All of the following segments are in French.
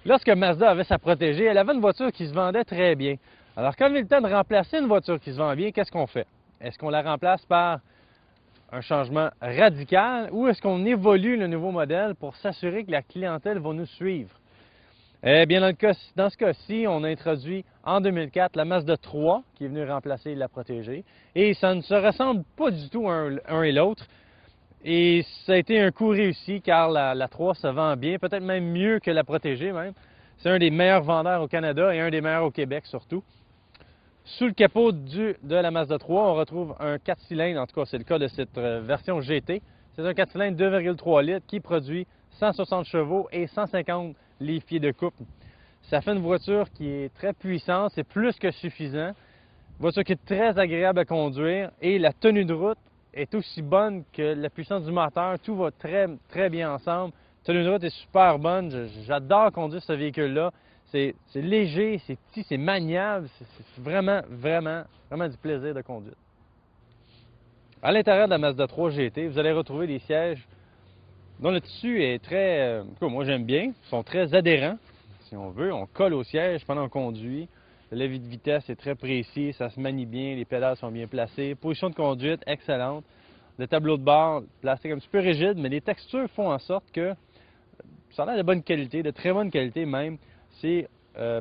Lorsque Mazda avait sa protégée, elle avait une voiture qui se vendait très bien. Alors, quand il est le temps de remplacer une voiture qui se vend bien, qu'est-ce qu'on fait? Est-ce qu'on la remplace par un changement radical ou est-ce qu'on évolue le nouveau modèle pour s'assurer que la clientèle va nous suivre? Eh bien, dans ce cas-ci, on a introduit en 2004 la Mazda 3 qui est venue remplacer la protégée et ça ne se ressemble pas du tout un et l'autre. Et ça a été un coup réussi car la 3 se vend bien, peut-être même mieux que la protégée même. C'est un des meilleurs vendeurs au Canada et un des meilleurs au Québec surtout. Sous le capot de la Mazda 3, on retrouve un 4 cylindres, en tout cas c'est le cas de cette version GT. C'est un 4 cylindres 2,3 litres qui produit 160 chevaux et 150 livres-pieds de couple. Ça fait une voiture qui est très puissante, c'est plus que suffisant. Une voiture qui est très agréable à conduire et la tenue de route est aussi bonne que la puissance du moteur. Tout va très bien ensemble. La tenue de route est super bonne. J'adore conduire ce véhicule-là. C'est léger, c'est petit, c'est maniable. C'est vraiment du plaisir de conduire. À l'intérieur de la Mazda 3 GT, vous allez retrouver des sièges dont le tissu est très... moi, j'aime bien. Ils sont très adhérents, si on veut. On colle au siège pendant qu'on conduit. Le levier de vitesse est très précis, ça se manie bien, les pédales sont bien placées. Position de conduite, excellente. Le tableau de bord, plastique un petit peu rigide, mais les textures font en sorte que ça a l'air de bonne qualité, de très bonne qualité même. C'est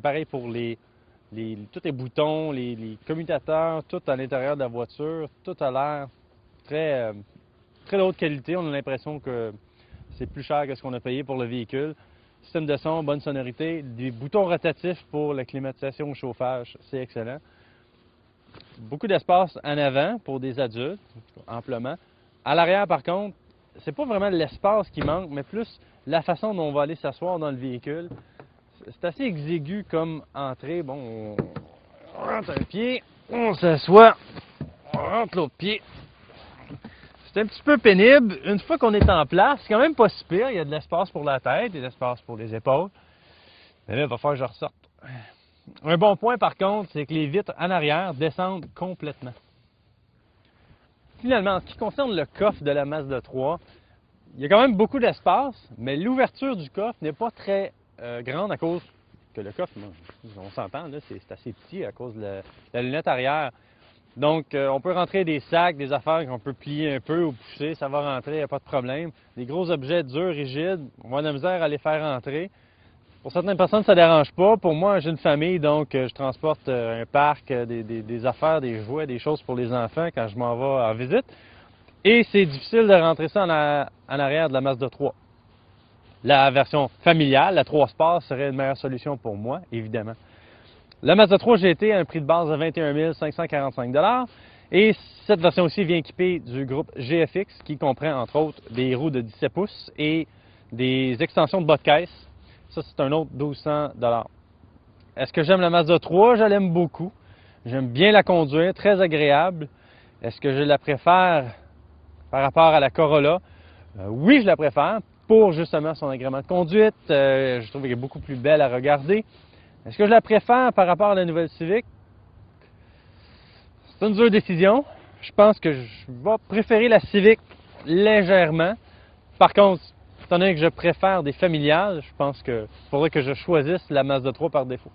pareil pour tous les boutons, les commutateurs, tout à l'intérieur de la voiture. Tout a l'air très de haute qualité. On a l'impression que c'est plus cher que ce qu'on a payé pour le véhicule. Système de son, bonne sonorité, des boutons rotatifs pour la climatisation au chauffage, c'est excellent. Beaucoup d'espace en avant pour des adultes, amplement. À l'arrière, par contre, c'est pas vraiment l'espace qui manque, mais plus la façon dont on va aller s'asseoir dans le véhicule. C'est assez exigu comme entrée. Bon, on rentre un pied, on s'assoit, on rentre l'autre pied. C'est un petit peu pénible. Une fois qu'on est en place, c'est quand même pas si pire. Il y a de l'espace pour la tête et de l'espace pour les épaules. Mais là, il va falloir que je ressorte. Un bon point, par contre, c'est que les vitres en arrière descendent complètement. Finalement, en ce qui concerne le coffre de la Mazda 3, il y a quand même beaucoup d'espace, mais l'ouverture du coffre n'est pas très grande à cause que le coffre, on s'entend, c'est assez petit à cause de la lunette arrière. Donc, on peut rentrer des sacs, des affaires qu'on peut plier un peu ou pousser, ça va rentrer, il n'y a pas de problème. Des gros objets durs, rigides, on va avoir de la misère à les faire rentrer. Pour certaines personnes, ça ne dérange pas. Pour moi, j'ai une famille, donc je transporte un parc, des affaires, des jouets, des choses pour les enfants quand je m'en vais en visite. Et c'est difficile de rentrer ça en arrière de la Mazda 3. La version familiale, la 3 Sport, serait une meilleure solution pour moi, évidemment. La Mazda 3 GT a un prix de base de 21 545 $ et cette version aussi vient équipée du groupe GFX qui comprend entre autres des roues de 17 pouces et des extensions de bas de caisse. Ça, c'est un autre 1200 $. Est-ce que j'aime la Mazda 3? Je l'aime beaucoup. J'aime bien la conduire, très agréable. Est-ce que je la préfère par rapport à la Corolla? Oui, je la préfère pour justement son agrément de conduite. Je trouve qu'elle est beaucoup plus belle à regarder. Est-ce que je la préfère par rapport à la nouvelle Civic? C'est une dure décision. Je pense que je vais préférer la Civic légèrement. Par contre, étant donné que je préfère des familiales, je pense qu'il faudrait que je choisisse la Mazda 3 par défaut.